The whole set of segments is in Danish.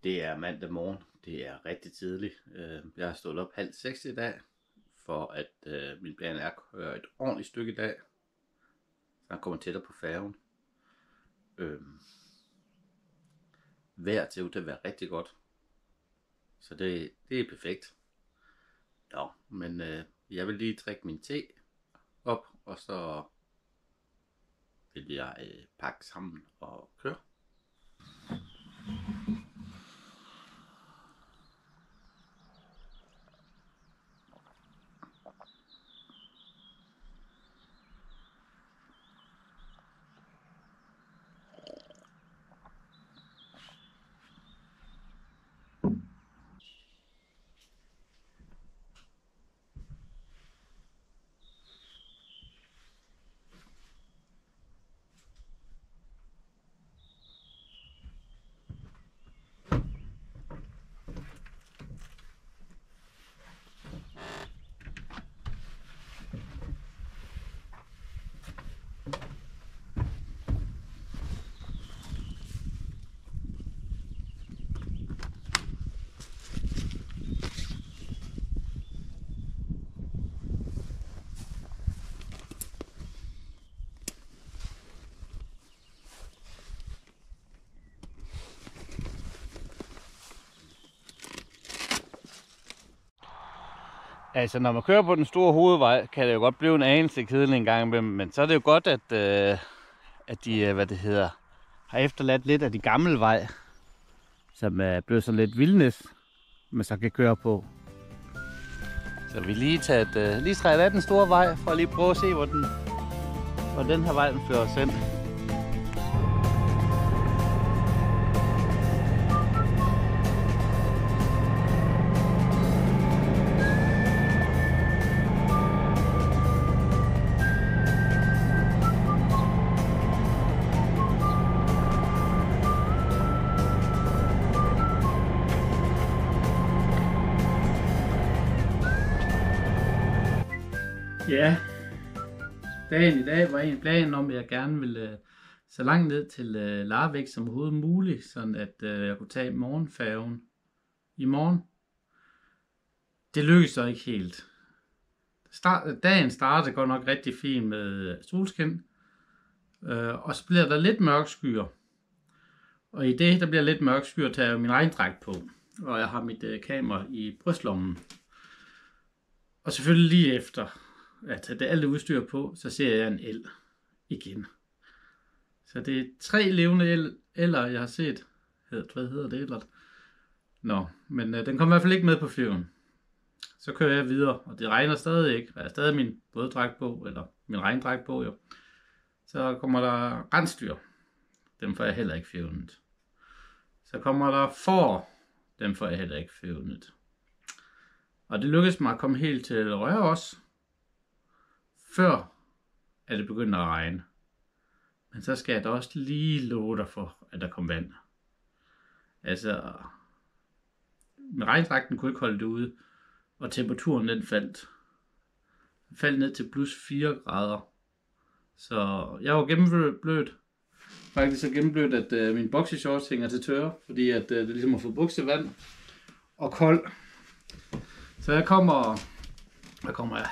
Det er mandag morgen. Det er rigtig tidligt. Jeg har stået op 5:30 i dag, for at min plan er at køre et ordentligt stykke i dag, så jeg kommer tættere på færgen. Vejret ser ud til at være rigtig godt, så det er perfekt. Nå, men jeg vil lige drikke min te op, og så vil jeg pakke sammen og køre. Altså, når man kører på den store hovedvej, kan det jo godt blive en anelse kedelig en gang imellem, men så er det jo godt, at de, har efterladt lidt af de gamle vej, som er blevet sådan lidt vildnis, man så kan køre på. Så vi lige træder af den store vej, for at lige prøve at se, hvor den her vej den fører os hen. Ja, dagen i dag var en plan om, at jeg gerne ville så langt ned til Larvik som overhovedet muligt, sådan at jeg kunne tage morgenfærgen i morgen. Det lykkedes så ikke helt. Dagen startede godt nok rigtig fint med solskin, og så bliver der lidt mørk skyer. Og i det, der bliver lidt mørk skyer, tager jeg min regndragt på, og jeg har mit kamera i brystlommen. Og selvfølgelig lige efter at tage det alt det udstyr på, så ser jeg en el igen. Så det er 3 levende eller jeg har set. Hvad hedder det ellers? Nå, men den kommer i hvert fald ikke med på flyven. Så kører jeg videre, og det regner stadig ikke. Jeg har stadig min våddragt på, eller min regndragt på jo. Så kommer der rensdyr. Dem får jeg heller ikke flyvnet. Så kommer der får. Dem får jeg heller ikke flyvnet. Og det lykkedes mig at komme helt til Røros, før at det begynder at regne. Men så skal jeg da også lige love dig for, at der kom vand. Altså, med regndragten kunne ikke holde det ude, og temperaturen den faldt. Den faldt ned til plus 4 grader. Så jeg var gennemblødt. Faktisk så gennemblødt, at min boxershorts hænger til tørre, fordi at det ligesom har fået buksevand og kold. Så jeg kommer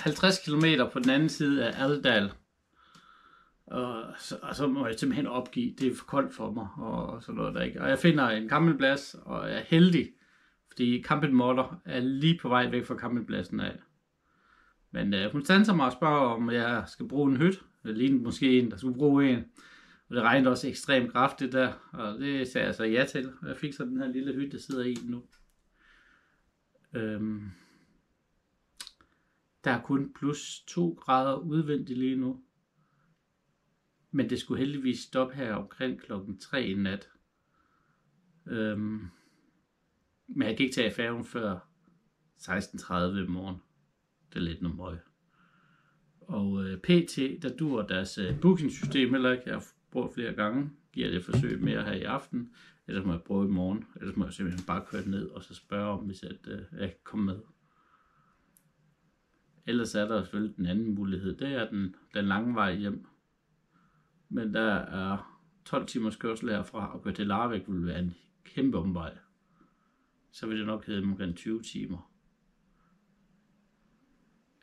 50 km på den anden side af Aldal. Og så må jeg simpelthen opgive. Det er for koldt for mig, og sådan noget der ikke. Og jeg finder en campingplads, og jeg er heldig, fordi campingmotter er lige på vej væk fra campingpladsen af. Men hun standser mig og spørger, om jeg skal bruge en hytte. Det lignede måske en, der skulle bruge en. Og det regnede også ekstremt kraftigt der, og det sagde jeg så ja til. Og jeg fik så den her lille hytte, der sidder i nu. Der er kun plus 2 grader udvendigt lige nu. Men det skulle heldigvis stoppe her omkring klokken 3 i nat. Men jeg kan ikke tage færgen før 16:30 i morgen. Det er lidt noget møg. Og PT, der dur deres bookingsystem heller ikke. Jeg har prøvet flere gange. Giver det forsøg mere her i aften. Ellers må jeg prøve i morgen. Ellers må jeg simpelthen bare køre ned og så spørge om, hvis jeg kan komme med. Ellers er der selvfølgelig den anden mulighed. Det er den lange vej hjem. Men der er 12 timers kørsel herfra, og køre til Larvik vil være en kæmpe omvej. så vil det nok hedde omkring 20 timer.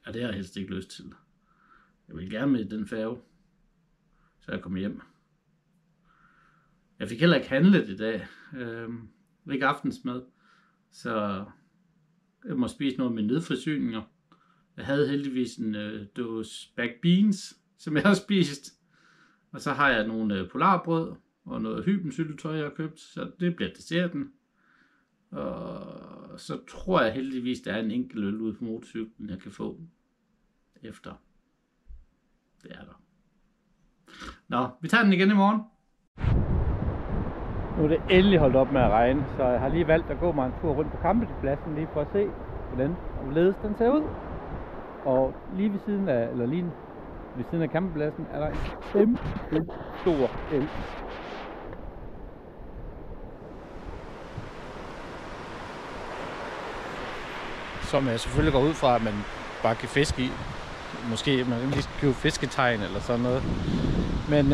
Og det har jeg helst ikke lyst til. Jeg vil gerne med den færge, så jeg kommer hjem. Jeg fik heller ikke handlet i dag. Ikke aftensmad. Så jeg må spise noget med nedforsyninger. Jeg havde heldigvis en dåse baked beans, som jeg har spist. Og så har jeg nogle polarbrød og noget hybensyltetøj, jeg har købt. Så det bliver desserten. Og så tror jeg heldigvis, der er en enkelt øl ude på motorcyklen, jeg kan få efter. Det er der. Nå, vi tager den igen i morgen. Nu er det endelig holdt op med at regne, så jeg har lige valgt at gå mig en tur rundt på campingpladsen lige for at se, hvordan omledes den ser ud. Og lige ved siden af campingpladsen er der en kæmpe stor elv. Som jeg selvfølgelig går ud fra, at man bare kan fiske i. Måske man lige skal købe fisketegn eller sådan noget. Men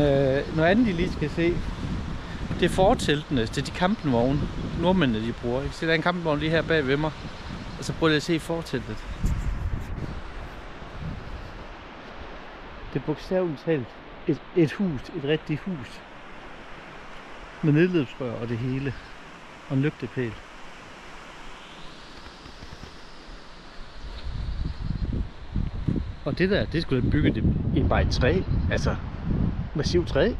noget andet, I lige skal se, det er forteltene til de campingvogne, nordmændene de bruger. Ikke? Så der er en campingvogn lige her bag ved mig, og så prøv lige at se forteltet. Det er bogstaveligt talt et hus, et rigtigt hus. Med nedløbsrør og det hele. Og en lygtepæl. Og det der, det skulle bygge det i bare et træ. Altså, massivt træ.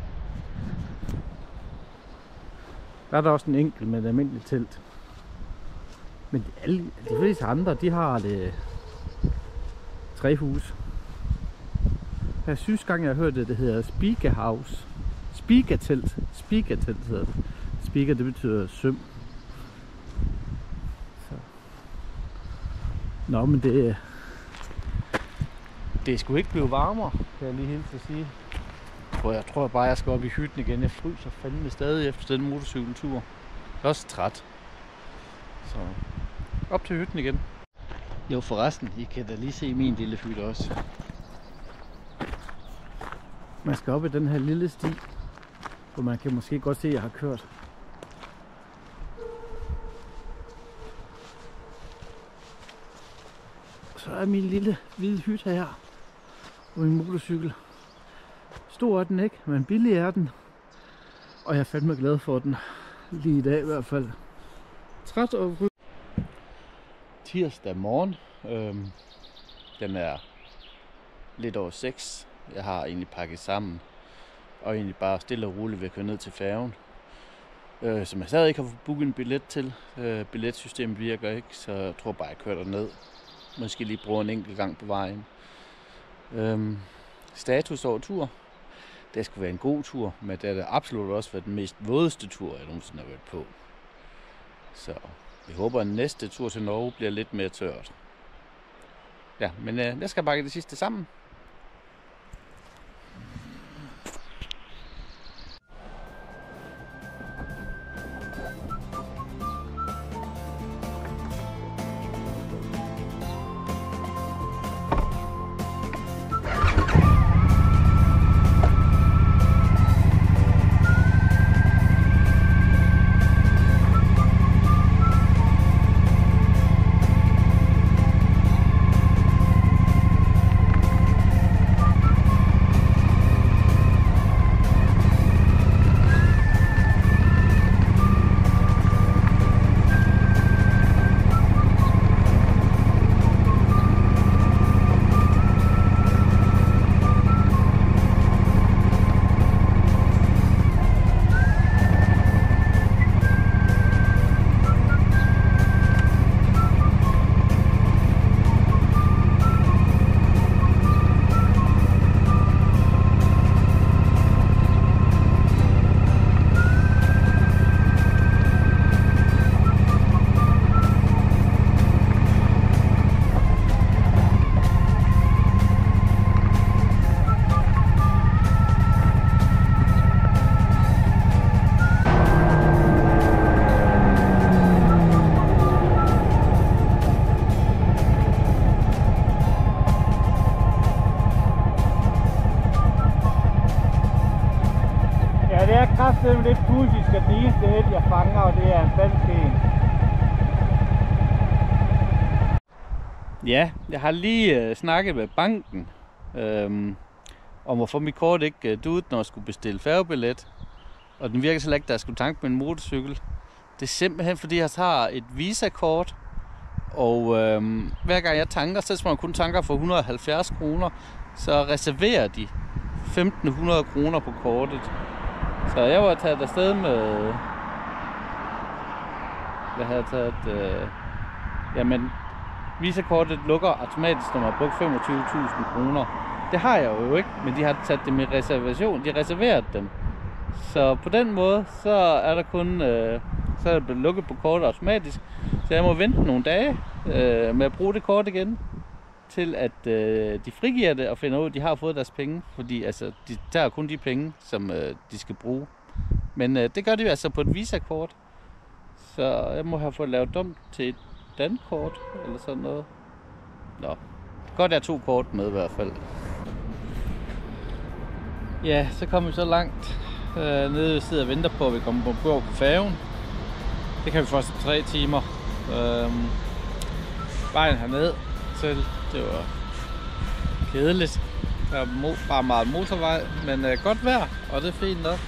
Der er der også en enkelt med et almindeligt telt. Men de fleste andre, de har det træhus. Jeg synes gang, jeg har hørt det, det hedder Spiga House. Spiga-telt. Spiga-telt hedder det. Spiga, det betyder søm. Så. Nå, men det skulle ikke blive varmere, kan jeg lige hilse at sige. Jeg tror bare, jeg skal op i hytten igen. Jeg fryser fandme stadig efter den motorcykeltur. Jeg er også træt. Så op til hytten igen. Jo, forresten, I kan da lige se min lille hytte også. Man skal op i den her lille sti, hvor man kan måske godt se, at jeg har kørt. Så er min lille hvide hytte her. Og min motorcykel. Stor er den ikke, men billig er den. Og jeg er fandme glad for den. Lige i dag i hvert fald. Træt og tirsdag morgen. Den er lidt over 6. Jeg har egentlig pakket sammen. Og egentlig bare stille og roligt ved at køre ned til færgen. Som jeg stadig ikke har booket en billet til. Billetsystemet virker ikke, så jeg tror bare, jeg kører derned. Måske lige bruger en enkelt gang på vejen. Status over tur. Det skulle være en god tur, men det har absolut også været den mest vådeste tur, jeg nogensinde har været på. Så jeg håber, at næste tur til Norge bliver lidt mere tørt. Ja, men jeg skal bakke det sidste sammen. Det er lidt pudsigt, at den eneste held, jeg fanger, og det er en falsk en. Ja, jeg har lige snakket med banken om hvorfor mit kort ikke duede, når jeg skulle bestille færgebillet. Og den virker så ikke, da jeg skulle tanke med en motorcykel. Det er simpelthen fordi, jeg har et Visa-kort. Og hver gang jeg tanker, så man kun tanker for 170 kroner, så reserverer de 1.500 kroner på kortet. Så jeg var taget afsted med... Jeg havde taget... Jamen, Visa-kortet lukker automatisk, når man har brugt 25.000 kroner. Det har jeg jo ikke, men de har sat dem i reservation. De har reserveret dem. Så på den måde, så er der kun... så er det blevet lukket på kortet automatisk. Så jeg må vente nogle dage med at bruge det kort igen, til at de frigiver det og finder ud, at de har fået deres penge. Fordi altså, de tager kun de penge, som de skal bruge. Men det gør de altså på et Visa-kort. Så jeg må have fået lavet dumt til et dankort eller sådan noget. Nå, godt er 2 kort med i hvert fald. Ja, så kom vi så langt nede og sidder og venter på, at vi kommer på færgen. Det kan vi først i 3 timer. Vejen herned til, det var kedeligt. Der er bare meget motorvej, men godt vejr, og det er fint nok.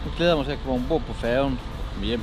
Nu glæder jeg mig til at komme ombord på færgen hjem.